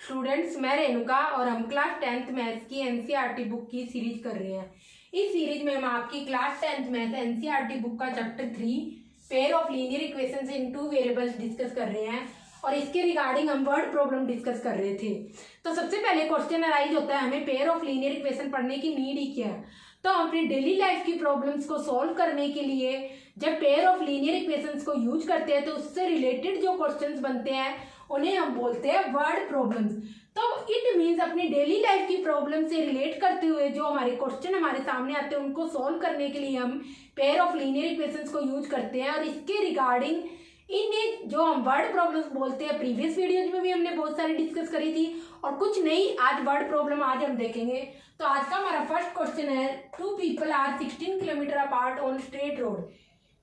Students, मैं रेणुका और हम क्लास 10th मैथ्स की एनसीईआरटी बुक की सीरीज कर रहे हैं। इस सीरीज में हम आपकी class 10th maths NCERT book का chapter 3 pair of linear equations in two variables discuss कर रहे हैं और इसके रिगार्डिंग हम वर्ड प्रॉब्लम डिस्कस कर रहे थे। तो सबसे पहले क्वेश्चन अराइज होता है, हमें पेयर ऑफ लीनियर इक्वेशन पढ़ने की नीड ही क्या है। तो हम अपनी डेली लाइफ की प्रॉब्लम्स को सॉल्व करने के लिए जब पेयर ऑफ लीनियर इक्वेशंस को यूज करते हैं तो उससे रिलेटेड जो क्वेश्चंस बनते हैं उन्हें हम बोलते हैं वर्ड प्रॉब्लम्स। तो इट मीन्स अपनी डेली लाइफ की प्रॉब्लम से रिलेट करते हुए जो हमारे क्वेश्चन हमारे सामने आते हैं उनको सॉल्व करने के लिए हम पेयर ऑफ लीनियर इक्वेशंस को यूज करते हैं। और इसके रिगार्डिंग इन्हें जो हम वर्ड प्रॉब्लम्स बोलते हैं, प्रीवियस वीडियोज में भी हमने बहुत सारी डिस्कस करी थी और कुछ नई आज वर्ड प्रॉब्लम आज हम देखेंगे। तो आज का हमारा फर्स्ट क्वेश्चन है, 2 people are 16 kilometre apart on straight road.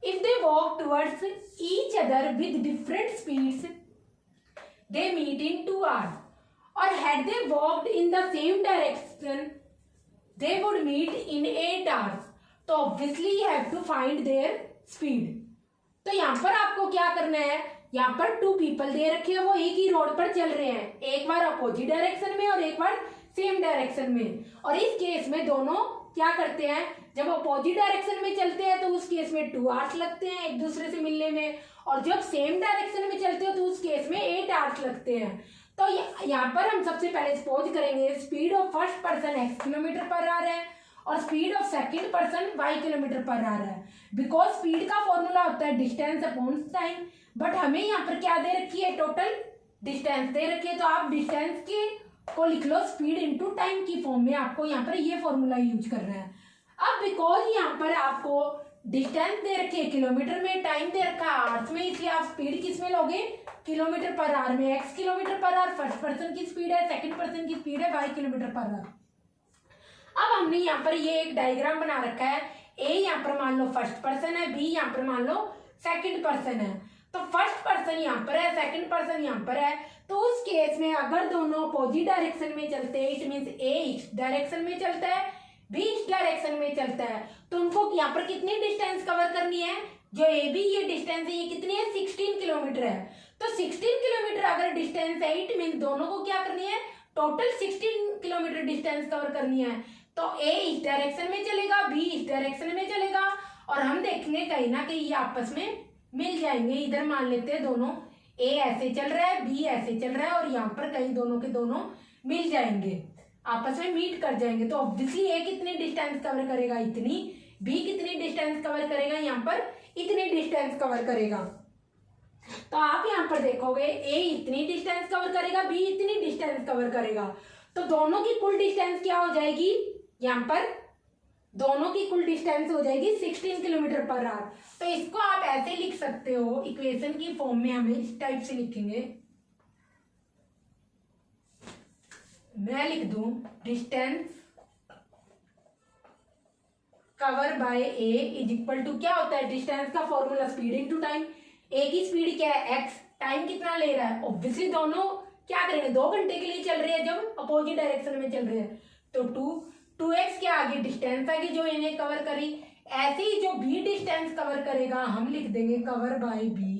If they walk towards each other with different speeds they meet in 2 hours, or had they walked in the same direction they would meet in 8 hours. तो obviously you have to find their speed. तो यहाँ पर आपको क्या करना है, यहाँ पर 2 people दे रखे हैं, वो एक ही रोड पर चल रहे हैं, एक बार अपोजिट डायरेक्शन में और एक बार सेम डायरेक्शन में। और इस केस में दोनों क्या करते हैं, जब अपोजिट डायरेक्शन में चलते हैं तो उस केस में 2 आवर्स लगते हैं एक दूसरे से मिलने में, और जब सेम डायरेक्शन में चलते हो तो उस केस में 8 आवर्स लगते हैं। तो यहाँ पर हम सबसे पहले सपोज करेंगे speed of first person x kilometre per hour है और speed of second person y kilometre per hour है। बिकॉज स्पीड का फॉर्मूला होता है डिस्टेंस अपॉन टाइम, बट हमें यहाँ पर क्या दे रखी है, टोटल डिस्टेंस दे रखी है। तो आप डिस्टेंस के को लिख लो स्पीड इंटू टाइम की फॉर्म में, आपको यहाँ पर ये फॉर्मूला यूज कर रहा है। अब बिकॉज यहाँ पर आपको डिस्टेंस दे रखी है किलोमीटर में, टाइम दे रखा है आवर्स में, इसलिए आप स्पीड किस में लोगे, किलोमीटर पर आवर में। x kilometre per hour first person की स्पीड है, सेकंड पर्सन की स्पीड है y किलोमीटर पर आवर। अब हमने यहाँ पर ये एक डायग्राम बना रखा है, a यहाँ पर मान लो फर्स्ट पर्सन है, b यहाँ पर मान लो सेकंड पर्सन है। तो फर्स्ट पर्सन यहाँ पर है, सेकंड पर्सन यहाँ पर है, तो उस केस में अगर दोनों अपोजिट डायरेक्शन में चलते हैं, इट मीन्स a इस डायरेक्शन में चलता है, b इस डायरेक्शन में चलता है, तो उनको यहाँ पर कितनी डिस्टेंस कवर करनी है, जो ए बी ये डिस्टेंस है ये कितनी है, 16 किलोमीटर है। तो 16 किलोमीटर अगर डिस्टेंस है, इट मीन दोनों को क्या करनी है, टोटल 16 किलोमीटर डिस्टेंस कवर करनी है। तो ए इस डायरेक्शन में चलेगा, बी इस डायरेक्शन में चलेगा, और हम देखेंगे कहीं ना कहीं ये आपस में मिल जाएंगे। इधर मान लेते हैं दोनों ए ऐसे चल रहा है, बी ऐसे चल रहा है, और यहाँ पर कहीं दोनों के दोनों मिल जाएंगे, आपस में मीट कर जाएंगे। तो ऑब्वियसली ए कितनी डिस्टेंस कवर करेगा, इतनी, बी कितनी डिस्टेंस कवर करेगा, यहाँ पर इतनी डिस्टेंस कवर करेगा। तो आप यहाँ पर देखोगे ए इतनी डिस्टेंस कवर करेगा, बी इतनी डिस्टेंस कवर करेगा, तो दोनों की कुल डिस्टेंस क्या हो जाएगी, यहाँ पर दोनों की कुल डिस्टेंस हो जाएगी 16 किलोमीटर पर आवर। तो इसको आप ऐसे लिख सकते हो, इक्वेशन की फॉर्म में हमें इस टाइप से लिखेंगे, मैं लिख दूं distance cover by A is equal to, क्या होता है डिस्टेंस का formula speed into time. A की स्पीड क्या है x, टाइम कितना ले रहा है, ऑब्वियसली दोनों क्या करेंगे, 2 घंटे के लिए चल रहे हैं जब अपोजिट डायरेक्शन में चल रहे हैं, तो 2x क्या आगे डिस्टेंस आगे जो इन्हें कवर करी। ऐसे ही जो b डिस्टेंस कवर करेगा हम लिख देंगे कवर बाय b।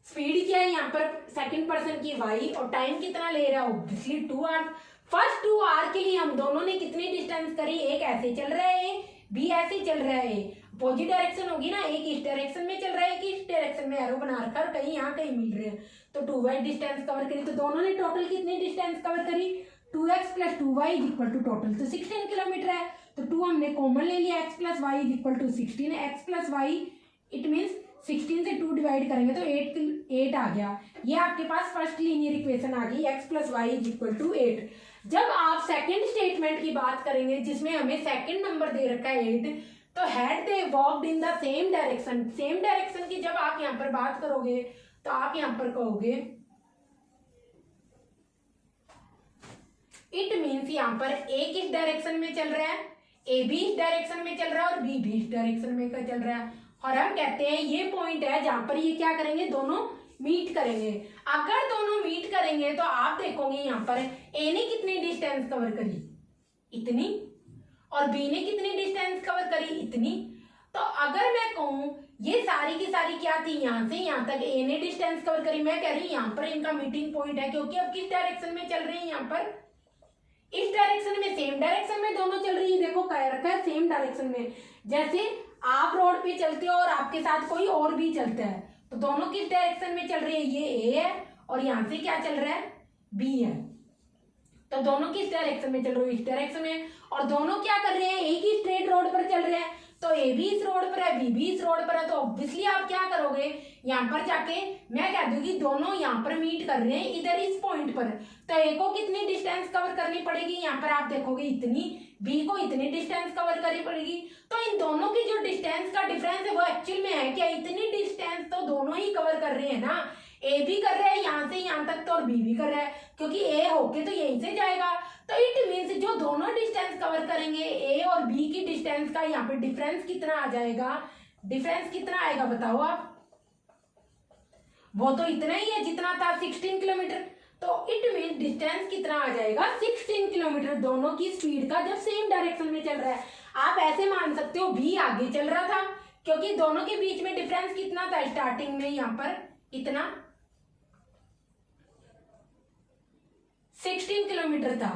स्पीड क्या है यहाँ पर सेकंड पर्सन की y, और टाइम कितना ले रहा है, ऑब्वियसली 2 आवर्स। फर्स्ट 2 आवर के लिए हम दोनों ने कितनी डिस्टेंस करी, एक ऐसे चल रहा है, बी ऐसे चल रहा है, अपोजिट डायरेक्शन होगी ना, एक इस डायरेक्शन में चल रहा है, एक इस डायरेक्शन में एरो बना रखा और कहीं यहाँ कहीं मिल रहे हैं, तो 2y डिस्टेंस कवर करी। तो दोनों ने टोटल कितनी डिस्टेंस कवर करी, 2x plus 2y is equal to total तो 16 किलोमीटर है। तो 2 हमने कॉमन ले लिया, x plus y is equal to 16 है, x plus y it means 16 से 2 डिवाइड करेंगे तो 8 आ गया। ये आपके पास फर्स्ट लीनियर इक्वेशन आ गई, x plus y is equal to 8। जब आप सेकंड स्टेटमेंट की बात करेंगे जिसमें हमें सेकंड नंबर दे रखा है 8, तो had they walked in the same direction, same direction की जब आप यहाँ पर बात करोगे तो आप यहाँ पर कहोगे इट मीन्स यहाँ पर ए किस डायरेक्शन में चल रहा है, ए भी इस डायरेक्शन में चल रहा है और बी भी इस डायरेक्शन में चल रहा है, और हम कहते हैं ये पॉइंट है जहां पर ये क्या करेंगे, दोनों मीट करेंगे। अगर दोनों मीट करेंगे तो आप देखोगे यहाँ पर ए ने कितनी डिस्टेंस कवर करी, इतनी, और बी ने कितनी डिस्टेंस कवर करी, इतनी। तो अगर मैं कहूं ये सारी की सारी क्या थी, यहाँ से यहाँ तक ए ने डिस्टेंस कवर करी। मैं कह रही हूँ यहाँ पर इनका मीटिंग पॉइंट है, क्योंकि अब किस डायरेक्शन में चल रहे हैं, यहाँ पर इस डायरेक्शन में, सेम डायरेक्शन में दोनों चल रही है। देखो कह रखा है सेम डायरेक्शन में, जैसे आप रोड पे चलते हो और आपके साथ कोई और भी चलता है, तो दोनों किस डायरेक्शन में चल रही है, ये ए है और यहाँ से क्या चल रहा है, बी है। तो दोनों किस डायरेक्शन में चल रहे हैं, इस डायरेक्शन में, और दोनों क्या कर रहे हैं, एक ही स्ट्रेट रोड पर चल रहे हैं। तो ए भी इस रोड पर है, बी भी इस रोड पर है, तो ऑब्वियसली आप क्या करोगे, यहाँ पर जाके मैं कह दूंगी दोनों यहाँ पर मीट कर रहे हैं इधर इस पॉइंट पर, तो ए को कितनी डिस्टेंस कवर करनी पड़ेगी, यहाँ पर आप देखोगे इतनी, बी को इतनी डिस्टेंस कवर करनी पड़ेगी। तो इन दोनों की जो डिस्टेंस का डिफरेंस है वो एक्चुअल में है क्या, इतनी डिस्टेंस तो दोनों ही कवर कर रहे हैं ना, ए भी कर रहा है यहाँ से यहाँ तक तो, और बी भी कर रहा है, क्योंकि ए होके तो यहीं से जाएगा। तो इट मीन्स जो दोनों डिस्टेंस कवर करेंगे, ए और बी की डिस्टेंस का यहाँ पे डिफरेंस कितना आ जाएगा, डिफरेंस कितना आएगा बताओ आप, वो तो इतना ही है जितना था 16 किलोमीटर। तो इट मीन्स डिस्टेंस कितना आ जाएगा, 16 किलोमीटर दोनों की स्पीड का, जब सेम डायरेक्शन में चल रहा है। आप ऐसे मान सकते हो बी आगे चल रहा था, क्योंकि दोनों के बीच में डिफरेंस कितना था स्टार्टिंग में, यहाँ पर इतना 16 किलोमीटर था,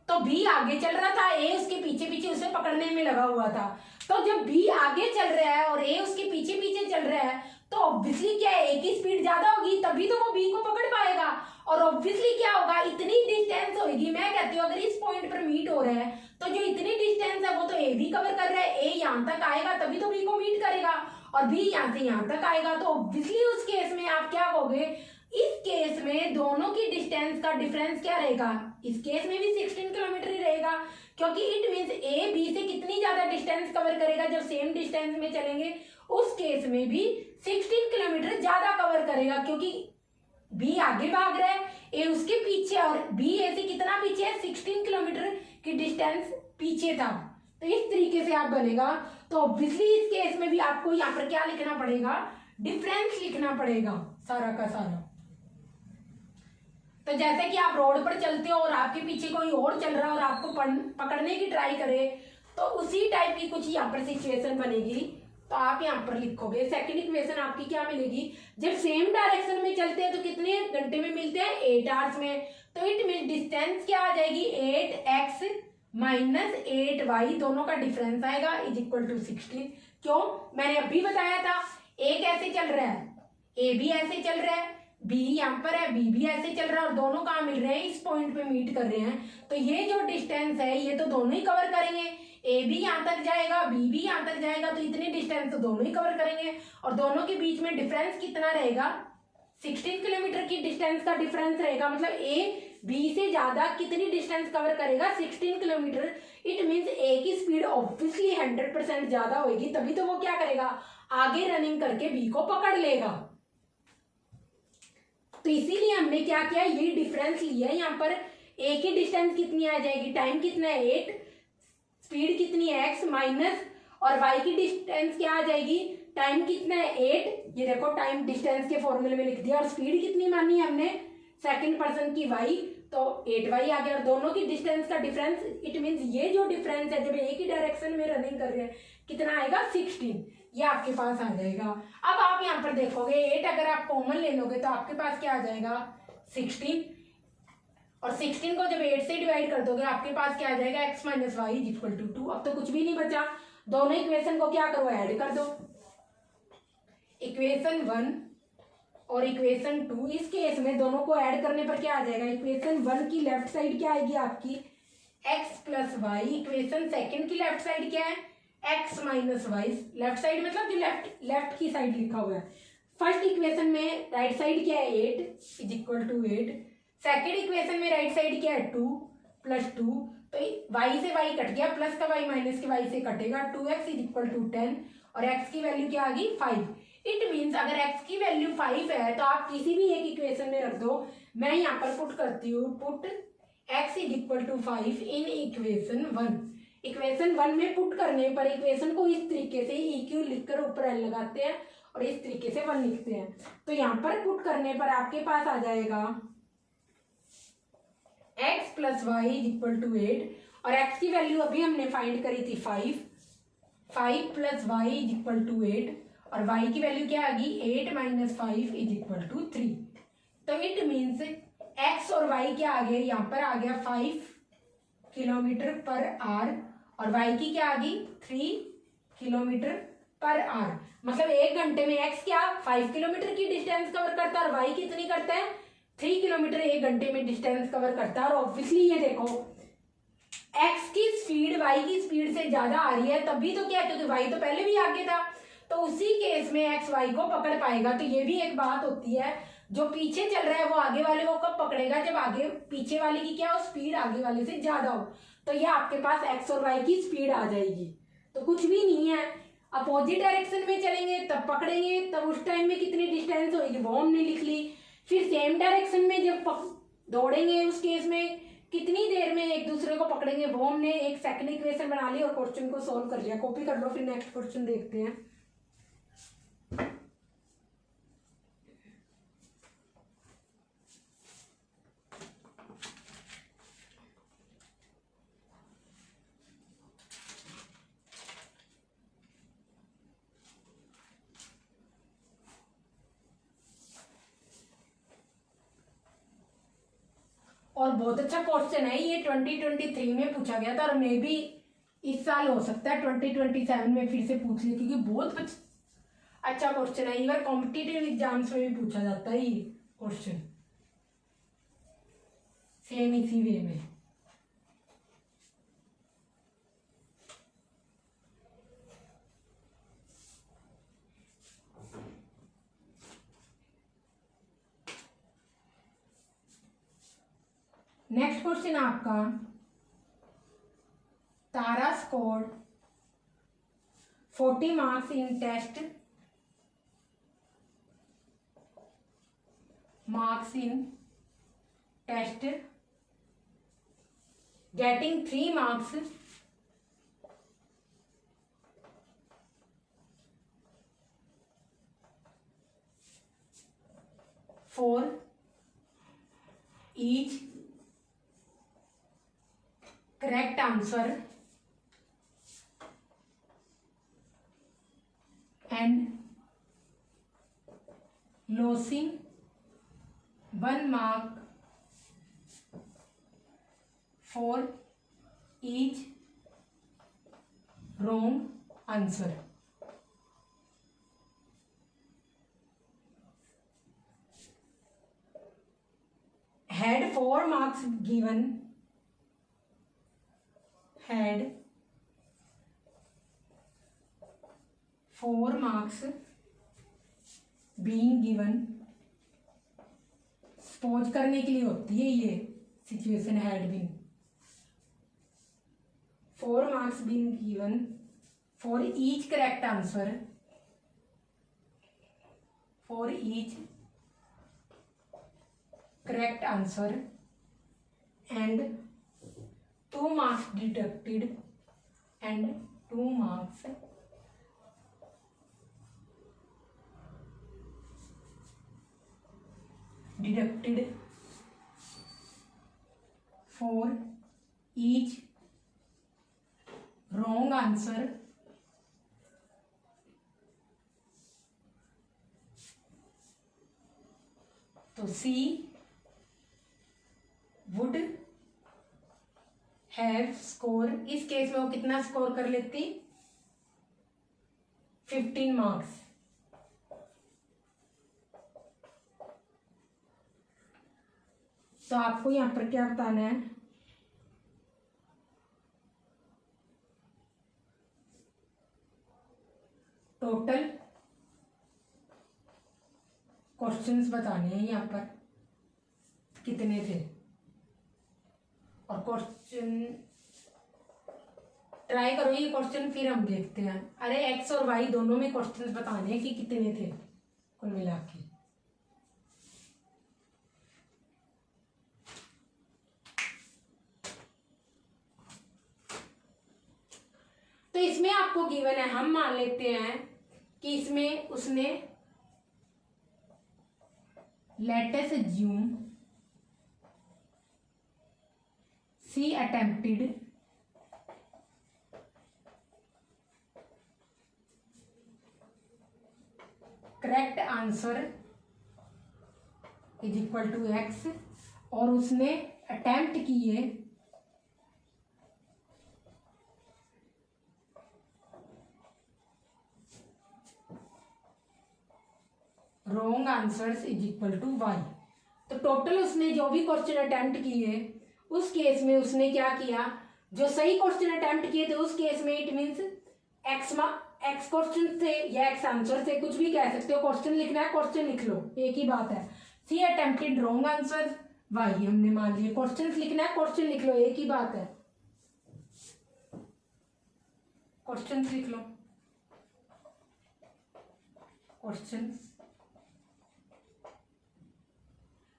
तो बी आगे चल रहा था, ए उसके पीछे पीछे उसे पकड़ने में लगा हुआ था। तो जब बी आगे चल रहा है और ए उसके पीछे पीछे चल रहा है, तो ऑब्वियसली क्या है, ए की स्पीड ज्यादा होगी, तभी तो वो बी को पकड़ पाएगा, और ऑब्वियसली क्या होगा, इतनी डिस्टेंस होगी। मैं कहती हूँ अगर इस पॉइंट पर मीट हो रहा है, तो जो इतनी डिस्टेंस है वो तो ए भी कवर कर रहा है, ए यहाँ तक आएगा तभी तो बी को मीट करेगा, और बी यहाँ से यहाँ तक आएगा। तो ऑब्वियसली उस केस में आप क्या कहोगे, इस केस में दोनों की डिस्टेंस का डिफरेंस क्या रहेगा, इस केस में भी 16 किलोमीटर ही रहेगा, क्योंकि इट मींस ए बी से कितनी ज्यादा डिस्टेंस कवर करेगा, जब सेम डिस्टेंस में चलेंगे उस केस में भी 16 किलोमीटर ज्यादा कवर करेगा, क्योंकि बी आगे भाग रहा है, ए उसके पीछे, और बी ए से कितना पीछे है, 16 किलोमीटर की डिस्टेंस पीछे था। तो इस तरीके से आप बनेगा। तो ऑब्वियसली इस केस में भी आपको यहाँ पर क्या लिखना पड़ेगा, डिफरेंस लिखना पड़ेगा सारा का सारा। तो जैसे कि आप रोड पर चलते हो और आपके पीछे कोई और चल रहा है और आपको पकड़ने की ट्राई करे, तो उसी टाइप की कुछ यहाँ पर सिचुएशन बनेगी। तो आप यहाँ पर लिखोगे, सेकंड इक्वेशन आपकी क्या मिलेगी, जब सेम डायरेक्शन में चलते हैं तो कितने घंटे में मिलते हैं, 8 आवर्स में। तो इट मीन डिस्टेंस क्या आ जाएगी, 8x माइनस 8y, दोनों का डिफरेंस आएगा इज इक्वल टू 16। क्यों, मैंने अभी बताया था, ए कैसे चल रहा है, ए भी ऐसे चल रहा है, बी यहाँ पर है, बी भी ऐसे चल रहा है, और दोनों कहाँ मिल रहे हैं, इस पॉइंट पे मीट कर रहे हैं। तो ये जो डिस्टेंस है ये तो दोनों ही कवर करेंगे, ए भी यहाँ तक जाएगा, बी भी यहाँ तक जाएगा, तो इतनी डिस्टेंस तो दोनों ही कवर करेंगे, और दोनों के बीच में डिफरेंस कितना रहेगा, 16 किलोमीटर की डिस्टेंस का डिफरेंस रहेगा। मतलब ए बी से ज्यादा कितनी डिस्टेंस कवर करेगा, 16 किलोमीटर। इट मीन्स ए की स्पीड ऑब्वियसली 100% ज्यादा होगी, तभी तो वो क्या करेगा, आगे रनिंग करके बी को पकड़ लेगा। तो इसीलिए हमने क्या किया, ये डिफरेंस लिया है। यहाँ पर ए की डिस्टेंस कितनी आ जाएगी, टाइम कितना है 8, स्पीड कितनी है x माइनस, और y की डिस्टेंस क्या आ जाएगी, टाइम कितना है 8, ये देखो टाइम डिस्टेंस के फॉर्मूले में लिख दिया, और स्पीड कितनी मानी है हमने, सेकंड पर्सन की y, तो 8y आ गया, और दोनों की डिस्टेंस का डिफरेंस, इट मीन्स ये जो डिफरेंस है जब एक ही डायरेक्शन में रनिंग कर रहे हैं, कितना आएगा 16, ये आपके पास आ जाएगा। अब आप यहाँ पर देखोगे 8 अगर आप कॉमन ले लोगे तो आपके पास क्या आ जाएगा 16, और 16 को जब 8 से डिवाइड कर दोगे आपके पास क्या आ जाएगा, x minus y is equal to 2। अब तो कुछ भी नहीं बचा, दोनों इक्वेशन को क्या करो, ऐड कर दो, इक्वेशन 1 और इक्वेशन 2। इस केस में दोनों को ऐड करने पर क्या आ जाएगा, इक्वेशन 1 की लेफ्ट साइड क्या आएगी आपकी x plus y, equation second की लेफ्ट साइड क्या है x minus y, left side मतलब जो लेफ्ट की साइड लिखा हुआ है। फर्स्ट इक्वेशन में राइट साइड क्या है 8 is equal to 8, second equation में राइट साइड क्या है 2 प्लस 2, तो y से y कट गया, प्लस का y माइनस के y से कटेगा, 2x इज इक्वल टू 10, और x की वैल्यू क्या आ गई 5। इट मीन्स अगर x की वैल्यू 5 है तो आप किसी भी एक इक्वेशन में रख दो। मैं यहाँ पर पुट करती हूँ, put x is equal to 5 in equation 1। Equation 1 में पुट करने पर इक्वेशन को इस तरीके से EQ लिखकर ऊपर L लगाते हैं और इस तरीके से 1 लिखते हैं। तो यहाँ पर पुट करने पर आपके पास आ जाएगा x plus y is equal to 8, और x की वैल्यू अभी हमने फाइंड करी थी 5 plus y is equal to 8, और y की वैल्यू क्या आ गई 8 - 5 = 3। तो इट मीन्स x और y क्या आ गया, यहाँ पर आ गया 5 km/h और y की क्या आ गई 3 km/h। मतलब 1 घंटे में x क्या 5 किलोमीटर की डिस्टेंस कवर करता है और y कितनी करता है 3 किलोमीटर 1 घंटे में डिस्टेंस कवर करता है। और ऑब्वियसली ये देखो x की स्पीड y की स्पीड से ज्यादा आ रही है, तभी तो क्या, क्योंकि y तो पहले भी आगे था, तो उसी केस में x y को पकड़ पाएगा। तो ये भी एक बात होती है, जो पीछे चल रहा है वो आगे वाले को कब पकड़ेगा, जब आगे पीछे वाले की क्या हो स्पीड आगे वाले से ज्यादा हो। तो ये आपके पास x और y की स्पीड आ जाएगी। तो कुछ भी नहीं है, अपोजिट डायरेक्शन में चलेंगे तब पकड़ेंगे, तब उस टाइम में कितनी डिस्टेंस होगी वो हमने लिख ली। फिर सेम डायरेक्शन में जब दौड़ेंगे उस केस में कितनी देर में एक दूसरे को पकड़ेंगे वो हमने एक सेकंड इक्वेशन बना ली और क्वेश्चन को सॉल्व कर लिया। कॉपी कर लो, फिर नेक्स्ट क्वेश्चन देखते हैं। और बहुत अच्छा क्वेश्चन है ये, 2023 में पूछा गया था और मे भी इस साल हो सकता है 2027 में फिर से पूछ ले, क्योंकि बहुत अच्छा क्वेश्चन है। इवन कॉम्पिटिटिव एग्जाम्स में भी पूछा जाता है ये क्वेश्चन सेम इसी वे में। नेक्स्ट क्वेश्चन आपका, Tara scored 40 marks in test getting 3 marks for each correct answer and losing 1 mark for each wrong answer. Had 4 marks given, had 4 marks being given, suppose करने के लिए होती है ये situation, had been 4 marks being given for each correct answer, for each correct answer and 2 marks deducted, and 2 marks deducted for each wrong answer तो C would have score, इस case में वो कितना स्कोर कर लेती 15 मार्क्स। तो आपको यहां पर क्या बताना है, टोटल क्वेश्चंस बताने हैं यहाँ पर कितने थे। और क्वेश्चन ट्राई करो ये क्वेश्चन, फिर हम देखते हैं। अरे एक्स और वाई दोनों में क्वेश्चंस बताने हैं कि कितने थे कुल मिला के। तो इसमें आपको गिवन है, हम मान लेते हैं कि इसमें उसने let us assume she attempted correct answer is equal to x, और उसने अटेम्प्ट किए wrong answers is equal to y. तो टोटल उसने जो भी क्वेश्चन अटेम्प्ट किए उस केस में उसने क्या किया, जो सही क्वेश्चन अटेम्प्ट किए थे उस केस में इट मीन्स एक्स क्वेश्चन थे या एक्स आंसर थे, कुछ भी कह सकते हो। क्वेश्चन लिखना है क्वेश्चन लिख लो, एक ही बात है। सी अटेम्प्टेड रॉन्ग आंसर, वाई हमने मान लिया। क्वेश्चन लिखना है क्वेश्चन लिख लो, एक ही बात है। क्वेश्चन लिख लो, क्वेश्चन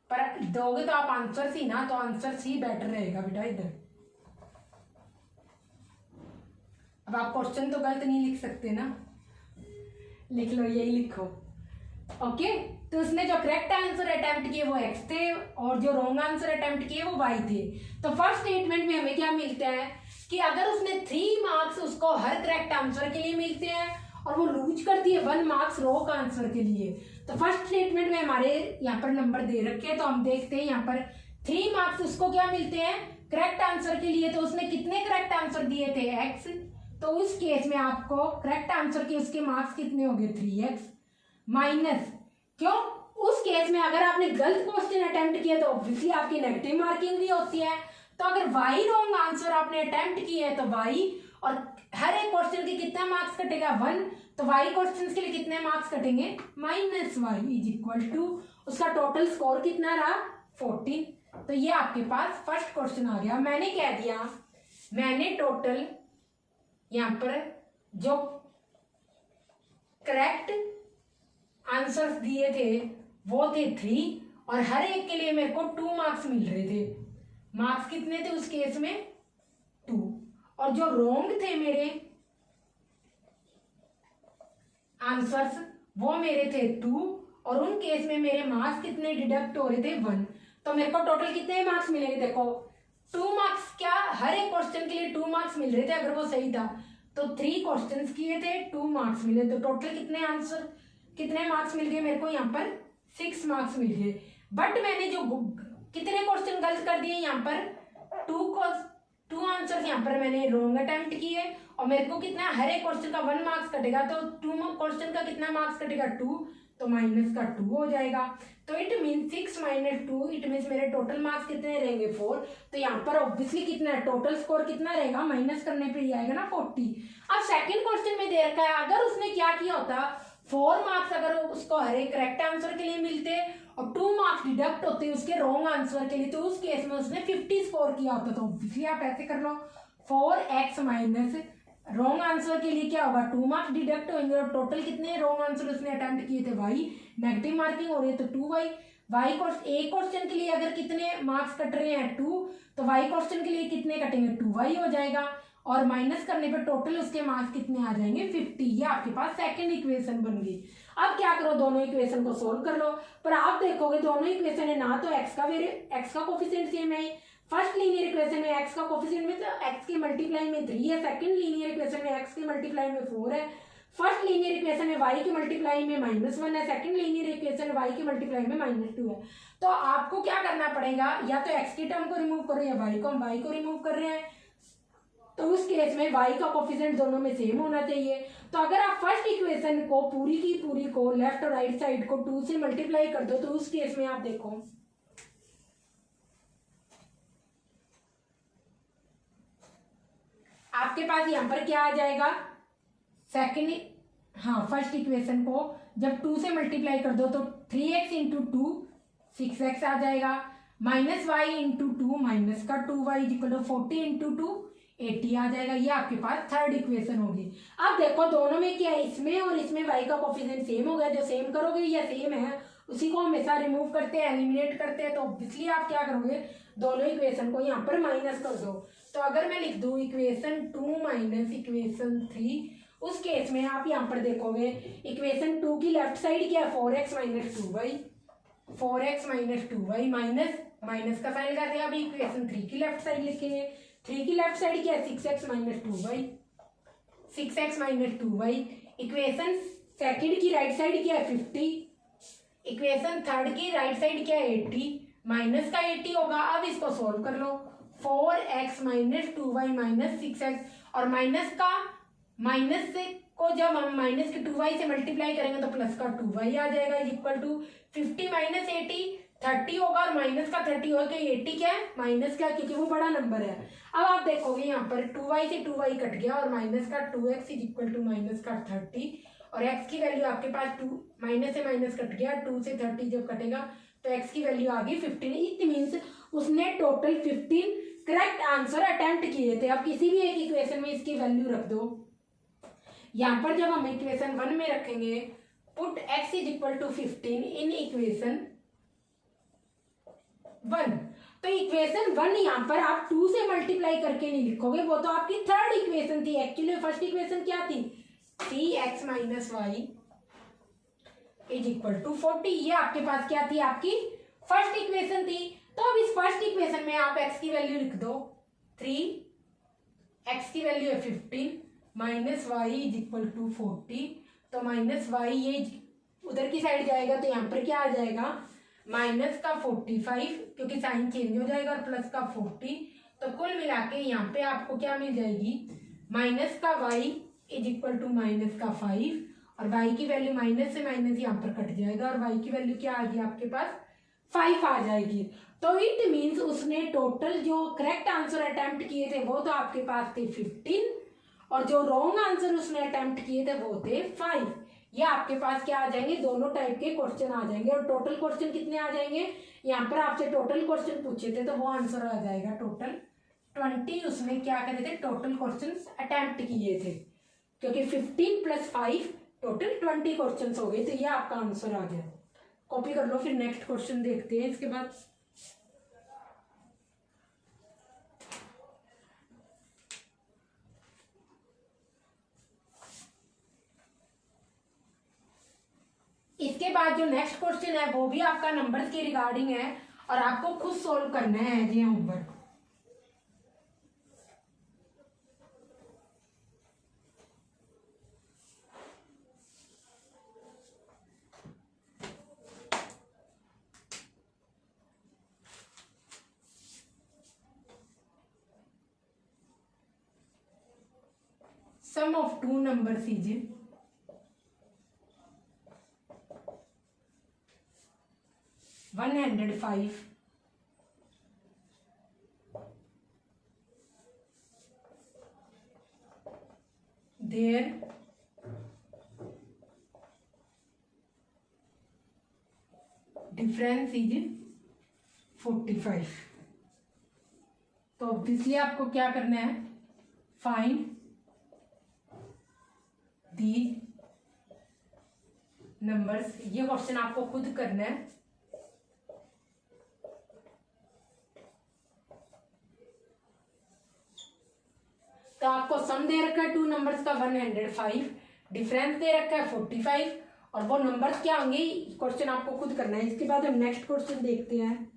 पर दोगे तो आप आंसर ही ना, तो आंसर ही बेटर रहेगा बेटा इधर। अब आप क्वेश्चन तो गलत नहीं लिख सकते ना, लिख लो, यही लिखो। ओके, तो उसने जो करेक्ट आंसर अटेम्प्ट किए वो एक्स थे और जो रॉन्ग आंसर अटेम्प्ट किए वो वाई थे। तो फर्स्ट स्टेटमेंट में हमें क्या मिलता है कि अगर उसने 3 मार्क्स उसको हर करेक्ट आंसर के लिए मिलते हैं और वो लूज करती है 1 मार्क्स रॉन्ग आंसर के लिए। तो फर्स्ट स्टेटमेंट में हमारे यहाँ पर नंबर दे रखे हैं, तो हम देखते हैं यहाँ पर 3 मार्क्स उसको क्या मिलते हैं करेक्ट आंसर के लिए। तो उसने कितने करेक्ट आंसर दिए थे, एक्स। तो उस केस में आपको करेक्ट आंसर के उसके मार्क्स कितने हो गए, 3x माइनस, क्यों, उस केस में अगर आपने गलत क्वेश्चन अटेम्प्ट किया तो ऑब्वियसली आपकी नेगेटिव मार्किंग भी होती है। तो अगर y रॉन्ग आंसर आपने अटेम्प्ट किया है तो y, और हर एक क्वेश्चन के कितना मार्क्स कटेगा 1, तो y क्वेश्चन के लिए कितने मार्क्स कटेंगे, -y इज इक्वल टू उसका टोटल स्कोर कितना रहा 14। तो ये आपके पास फर्स्ट क्वेश्चन आ गया। मैंने कह दिया, मैंने टोटल यहाँ पर जो करेक्ट आंसर्स दिए थे वो थे 3 और हर एक के लिए मेरे को 2 मार्क्स मिल रहे थे। मार्क्स कितने थे उस केस में, 2, और जो रॉन्ग थे मेरे आंसर्स वो मेरे थे 2, और उन केस में मेरे मार्क्स कितने डिडक्ट हो रहे थे 1। तो मेरे को टोटल कितने मार्क्स मिलेंगे, देखो 2 मार्क्स, क्या हर एक क्वेश्चन के लिए 2 मार्क्स मिल रहे थे अगर वो सही था। तो 3 क्वेश्चंस किए थे 2 मार्क्स मिले, तो टोटल कितने मार्क्स मिल गए मेरे को, यहाँ पर 6 मार्क्स मिल गए। बट मैंने जो कितने क्वेश्चन गलत कर दिए, यहाँ पर 2 आंसर यहाँ पर मैंने रॉन्ग अटेम्प्ट किए, और मेरे को कितना, हर एक क्वेश्चन का 1 मार्क्स कटेगा, तो 2 क्वेश्चन का कितना मार्क्स कटेगा 2, तो माइनस का 2 हो जाएगा। तो इट मीन 6 - 2, इट मीन मेरे टोटल मार्क्स कितने रहेंगे 4। तो यहाँ पर ऑब्वियसली कितना है, टोटल स्कोर कितना रहेगा, माइनस करने पे ही आएगा ना 40। अब सेकंड क्वेश्चन में दे रखा है, अगर उसने क्या किया होता, 4 मार्क्स अगर उसको हर एक करेक्ट आंसर के लिए मिलते और 2 मार्क्स डिडक्ट होते उसके रॉन्ग आंसर के लिए, तो उस केस में उसने 50 स्कोर किया होता। तो ऑब्वियसली आप ऐसे कर लो, 4x माइनस रॉन्ग आंसर के लिए क्या होगा, 2 मार्क्स डिडक्ट होंगे, और टोटल कितने रॉन्ग आंसर उसने अटेम्प्ट किए थे, y, नेगेटिव मार्किंग हो रही है तो 2y। एक क्वेश्चन के लिए अगर कितने मार्क्स कट रहे हैं 2, तो y क्वेश्चन के लिए कितने कटेंगे, 2y हो जाएगा, और माइनस करने पर टोटल उसके मार्क्स कितने आ जाएंगे, 50। ये आपके पास सेकंड इक्वेशन बन गई। अब क्या करो, दोनों इक्वेशन को सोल्व कर लो। पर आप देखोगे दोनों इक्वेशन है ना, तो x का कोफिशिएंट सेम है। फर्स्ट लीनियर इक्वेशन में x का कोफिशिएंट में तो x के मल्टीप्लाई में 3 है, सेकंड लीनियर इक्वेशन में x के मल्टीप्लाई में 4 है, फर्स्ट लीनियर इक्वेशन में y के मल्टीप्लाई में -1 है, सेकंड लीनियर इक्वेशन में y के मल्टीप्लाई में -2 है। तो आपको क्या करना पड़ेगा, या तो x की टर्म को रिमूव करो या y को, हम y को रिमूव कर रहे हैं, तो उस केस में y का कोफिशिएंट दोनों में सेम होना चाहिए। तो अगर आप फर्स्ट इक्वेशन को पूरी की पूरी को लेफ्ट और राइट साइड को 2 से मल्टीप्लाई कर दो, तो उस केस में आप देखो आपके पास यहाँ पर क्या आ जाएगा, फर्स्ट इक्वेशन को जब 2 से मल्टीप्लाई कर दो तो 3x × 2 6x आ जाएगा, -y × 2 माइनस का 2y इक्वल 40 × 2 80 आ जाएगा। ये आपके पास थर्ड इक्वेशन होगी। अब देखो दोनों में क्या है, इसमें और इसमें y का कोफिशिएंट सेम हो गया, जो सेम करोगे या सेम है उसी को हमेशा रिमूव करते हैं, एलिमिनेट करते हैं। तो ऑब्वियसली आप क्या करोगे, दोनों इक्वेशन को यहाँ पर माइनस कर दो। तो अगर मैं लिख दूँ इक्वेशन 2 माइनस इक्वेशन 3, उस केस में आप यहाँ पर देखोगे इक्वेशन 2 की लेफ्ट साइड क्या है, 4x - 2y, 4x - 2y minus का साइन कर दिया। अभी इक्वेशन 3 की लेफ्ट साइड लिखेंगे, 3 की लेफ्ट साइड क्या है, 6x - 2y, 6x - 2y। Equation second की राइट साइड क्या है 50, इक्वेशन थर्ड की राइट साइड क्या है 80, माइनस का 80 होगा। अब इसको सोल्व कर लो, 4x minus 2y minus 6x, और माइनस का माइनस से को जब हम माइनस के 2y से मल्टीप्लाई करेंगे तो प्लस का 2y आ जाएगा, इज इक्वल टू 50 माइनस 80 30 होगा, और माइनस का 30 होगा, 80 क्या है माइनस का, क्योंकि वो बड़ा नंबर है। अब आप देखोगे यहाँ पर 2y से 2y कट गया, और माइनस का 2x is equal to minus का 30, और x की वैल्यू आपके पास 2 माइनस से माइनस कट गया, 2 से 30 जब कटेगा तो x की वैल्यू आ गई 15। इट मीन्स उसने टोटल 15 करेक्ट आंसर अटेम्प्ट किए थे। अब किसी भी एक इक्वेशन में इसकी वैल्यू रख दो। यहाँ पर जब हम इक्वेशन 1 में रखेंगे, put x is equal to 15 in equation 1, तो इक्वेशन 1 यहाँ पर आप 2 से मल्टीप्लाई करके नहीं लिखोगे, वो तो आपकी थर्ड इक्वेशन थी। एक्चुअली फर्स्ट इक्वेशन क्या थी, 3x minus y is equal to 40, ये आपके पास क्या थी, आपकी फर्स्ट इक्वेशन थी। तो अब इस फर्स्ट इक्वेशन में आप x की वैल्यू लिख दो, 3x की वैल्यू है 15 minus y is equal to 40, तो माइनस वाई ये उधर की साइड जाएगा तो यहाँ पर क्या आ जाएगा माइनस का 45, क्योंकि साइन चेंज हो जाएगा, और प्लस का 40, तो कुल मिला के यहाँ पे आपको क्या मिल जाएगी, माइनस का y is equal to minus का 5, और y की वैल्यू माइनस से माइनस यहाँ पर कट जाएगा, और y की वैल्यू क्या आ गई आपके पास 5 आ जाएगी। तो इट मीन्स उसने टोटल जो करेक्ट आंसर अटेम्प्ट किए थे वो तो आपके पास थे 15, और जो रॉन्ग आंसर उसने अटेम्प्ट किए थे वो थे 5। ये आपके पास क्या आ जाएंगे, दोनों टाइप के क्वेश्चन आ जाएंगे। और टोटल क्वेश्चन कितने आ जाएंगे, यहाँ पर आपसे टोटल क्वेश्चन पूछे थे तो वो आंसर आ जाएगा टोटल 20। उसने क्या करे थे, टोटल क्वेश्चन अटेम्प्ट किए थे, क्योंकि 15 प्लस 5 टोटल 20 क्वेश्चन हो गए, तो ये आपका आंसर आ गया। कॉपी कर लो, फिर नेक्स्ट क्वेश्चन देखते हैं इसके बाद। इसके बाद जो नेक्स्ट क्वेश्चन है वो भी आपका नंबर्स के रिगार्डिंग है, और आपको खुद सॉल्व करना है ये homework. Sum of two numbers is 105 their difference is 45। तो ऑब्वियसली आपको क्या करना है, फाइंड दी नंबर्स। ये क्वेश्चन आपको खुद करना है। तो आपको सम दे रखा है टू नंबर्स का 105, डिफरेंस दे रखा है 45, और वो नंबर्स क्या होंगे क्वेश्चन आपको खुद करना है। इसके बाद हम नेक्स्ट क्वेश्चन देखते हैं।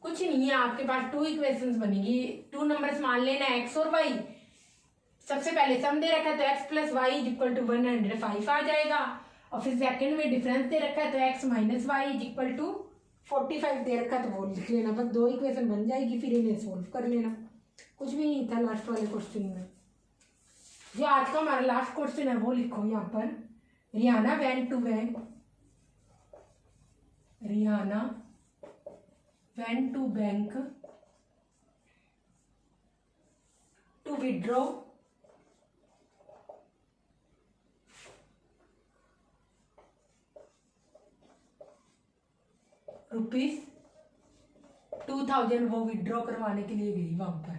कुछ नहीं है, आपके पास 2 इक्वेशंस बनेगी, 2 नंबर्स मान लेना x और y। सबसे पहले सम दे रखा है तो x plus y is equal to 105 आ जाएगा, और फिर सेकंड में डिफरेंस दे रखा है तो x minus y is equal to 45 दे रखा है, तो वो लिख लेना, बस 2 इक्वेशन बन जाएगी, फिर इन्हें सोल्व कर लेना। कुछ भी नहीं था लास्ट वाले क्वेश्चन में। जो आज का हमारा लास्ट क्वेश्चन है वो लिखो यहाँ पर, Rihana went to bank, Rihana went to bank to withdraw rupees 2000, वो विड्रॉ करवाने के लिए गई वहां पर।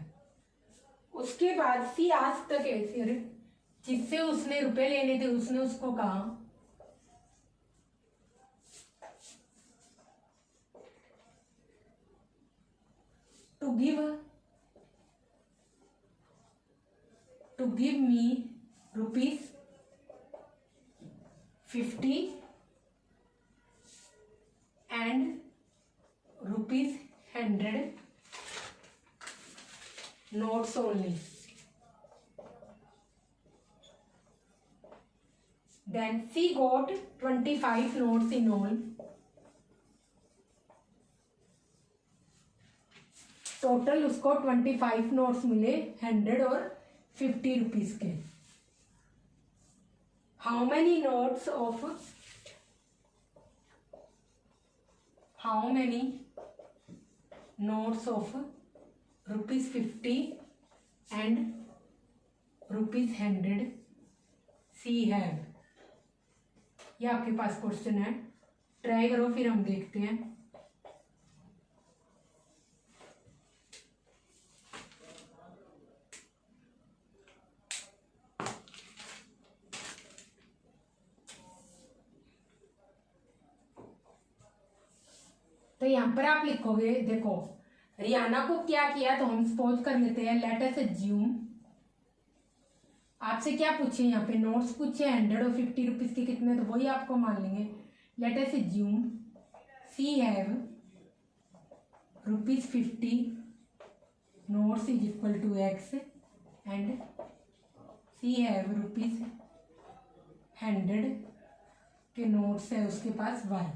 उसके बाद सी आज तक ऐसे जिससे उसने रुपए लेने थे उसने उसको कहा to give me rupees 50 and rupees 100 notes only. Then she got 25 notes in all. Total उसको 25 नोट्स मिले 100 और 50 रुपीज के. How many notes of ₹50 and ₹100 she have. ये आपके पास क्वेश्चन है, ट्राई करो फिर हम देखते हैं. तो यहाँ पर आप लिखोगे, देखो रियाना को क्या किया, तो हम सपोज कर लेते हैं, लेट अस अज्यूम. आपसे क्या पूछे, यहाँ पे नोट्स पूछे 100 और 50 रुपीज के कितने, तो वही आपको मान लेंगे. Let us assume she have ₹50 notes is equal to X and she have ₹100 के नोट्स है उसके पास Y.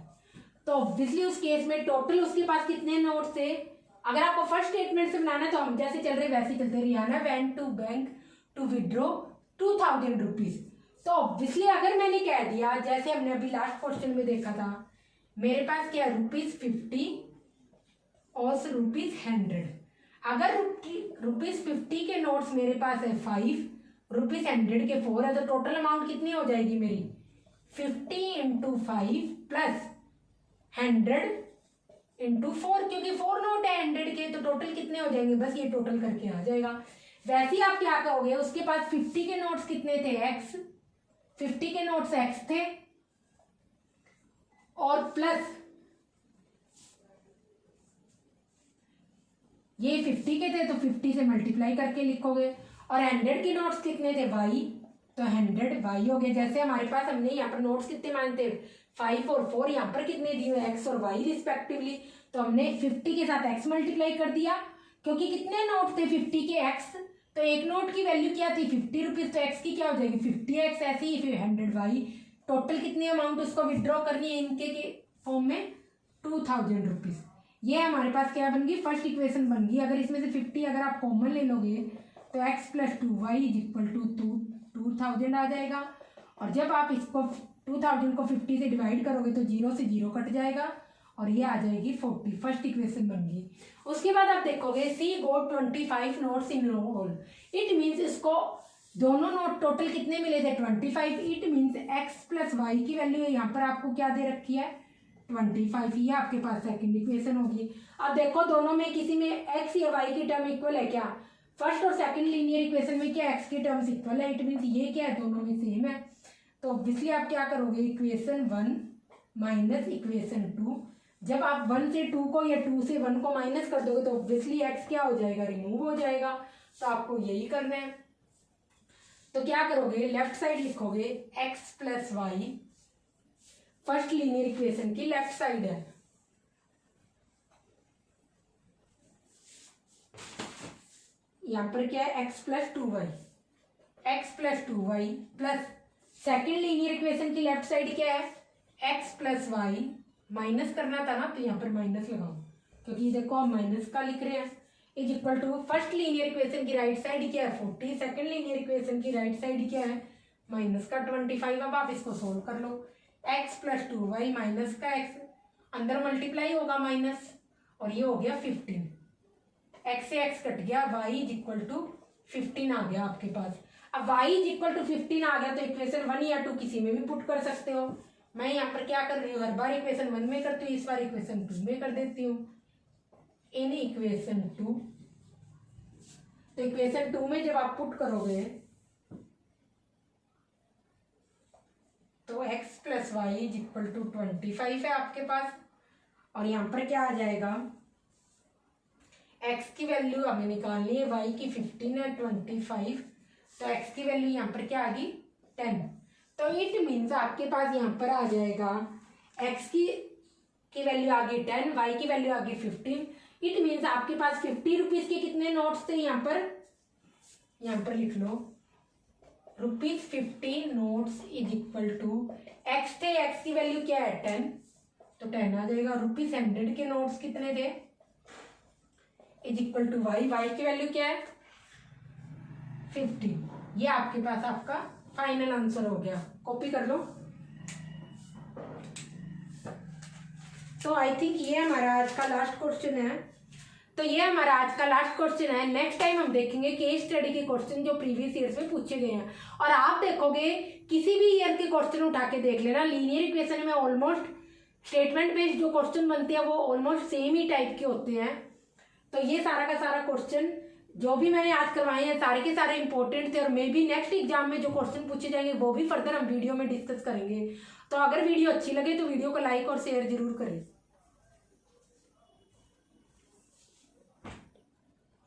तो ऑब्वियसली उस केस में टोटल उसके पास कितने नोट्स थे. अगर आपको फर्स्ट स्टेटमेंट से बनाना है तो हम जैसे चल रहे वैसे ही चलते. Riyana went to bank to withdraw 2000 rupees. तो ऑब्वियसली अगर मैंने कह दिया जैसे हमने अभी लास्ट क्वेश्चन में देखा था, मेरे पास क्या ₹50 और ₹100. अगर ₹50 के नोट्स मेरे पास है 5, ₹100 के 4 है, तो टोटल अमाउंट कितनी हो जाएगी मेरी 50 × 5 प्लस 100 × 4, क्योंकि 4 नोट है 100 के, तो टोटल कितने हो जाएंगे, बस ये टोटल करके आ जाएगा. वैसे ही आप क्या कहोगे, उसके पास 50 के नोट्स कितने थे X, 50 के नोट्स X थे और प्लस ये 50 के थे तो 50 से मल्टीप्लाई करके लिखोगे. और 100 के नोट्स कितने थे Y, तो 100 Y हो गए. जैसे हमारे पास हमने यहाँ पर नोट्स कितने माने थे 5 और 4, यहाँ पर कितने दिए हुए X और Y रिस्पेक्टिवली, तो हमने 50 के साथ X मल्टीप्लाई कर दिया, क्योंकि कितने नोट थे 50 के X, तो एक नोट की वैल्यू क्या थी 50 रुपीज, तो X की क्या हो जाएगी 50X. ऐसे ही फिर 100Y. टोटल कितनी अमाउंट उसको विड्रॉ करनी है इनके के फॉर्म में 2000 रुपीज. ये हमारे पास क्या बन गई, फर्स्ट इक्वेशन बन गई. अगर इसमें से 50 अगर आप कॉमन ले लोगे तो X + 2Y = 2000 आ जाएगा. और जब आप इसको 2000 को 50 से डिवाइड करोगे तो 0 से 0 कट जाएगा और ये आ जाएगी 40. फर्स्ट इक्वेशन बन गई. उसके बाद आप देखोगे सी गोट 25 notes in all. It means इसको दोनों नोट टोटल कितने मिले थे 25. इट मीन्स X + Y की वैल्यू है, यहाँ पर आपको क्या दे रखी है 25. ये आपके पास सेकंड इक्वेशन होगी. अब देखो दोनों में किसी में X या Y की टर्म इक्वल है क्या, फर्स्ट और सेकंड लीनियर इक्वेशन में क्या X की टर्म्स इक्वल है. इट मीन्स ये क्या है, दोनों में सेम है. तो ऑब्वियसली आप क्या करोगे, इक्वेशन 1 माइनस इक्वेशन 2. जब आप 1 से 2 को या 2 से 1 को माइनस कर दोगे तो ऑब्वियसली X क्या हो जाएगा, रिमूव हो जाएगा. तो आपको यही करना है. तो क्या करोगे, लेफ्ट साइड लिखोगे X + Y, first linear equation की लेफ्ट साइड है. यहाँ पर क्या है X + 2Y, X + 2Y plus second linear equation की लेफ्ट साइड क्या है X + Y. माइनस करना था ना, तो यहाँ पर माइनस लगाओ, क्योंकि देखो हम माइनस का लिख रहे हैं. = फर्स्ट लीनियर इक्वेशन की राइट साइड क्या है 40, सेकेंड लीनियर इक्वेशन की राइट साइड क्या है माइनस का 25. अब आप इसको सोल्व कर लो. X + 2Y माइनस का X अंदर मल्टीप्लाई होगा माइनस, और ये हो गया 15. X से X कट गया, Y = 15 आ गया आपके पास. अब Y = 15 आ गया तो इक्वेशन 1 या 2 किसी में भी पुट कर सकते हो. मैं यहाँ पर क्या कर रही हूँ, हर बार इक्वेशन 1 में करती हूँ, इस बार इक्वेशन 2 में कर देती हूँ. इन इक्वेशन 2, तो इक्वेशन 2 में जब आप पुट करोगे तो X + Y = 25 है आपके पास. और यहाँ पर क्या आ जाएगा, X की वैल्यू हमें निकालनी है, Y की 15 है 25, तो X की वैल्यू यहाँ पर क्या आ गई 10. तो इट मीन्स आपके पास यहाँ पर आ जाएगा X की वैल्यू आ गई 10, Y की वैल्यू आ गई 15. इट मीन्स आपके पास 50 रुपीज के कितने नोट्स थे यहाँ पर लिख लो ₹50 notes is equal to x थे, एक्स की वैल्यू क्या है 10, तो 10 आ जाएगा। ₹100 के नोट्स कितने थे is equal to y, y की वैल्यू क्या है 50। ये आपके पास आपका फाइनल आंसर हो गया, कॉपी कर लो। तो आई थिंक ये हमारा आज का लास्ट क्वेश्चन है। नेक्स्ट टाइम हम देखेंगे केस स्टडी के क्वेश्चन जो प्रीवियस ईयर्स में पूछे गए हैं। और आप देखोगे किसी भी ईयर के क्वेश्चन उठा के देख लेना, लीनियर इक्वेशन में ऑलमोस्ट स्टेटमेंट बेस्ड जो क्वेश्चन बनते हैं वो ऑलमोस्ट सेम ही टाइप के होते हैं। तो ये सारा का सारा क्वेश्चन जो भी मैंने आज करवाए हैं सारे के सारे इंपॉर्टेंट थे, और मे बी नेक्स्ट एग्जाम में जो क्वेश्चन पूछे जाएंगे वो भी फर्दर हम वीडियो में डिस्कस करेंगे। तो अगर वीडियो अच्छी लगे तो वीडियो को लाइक और शेयर जरूर करें।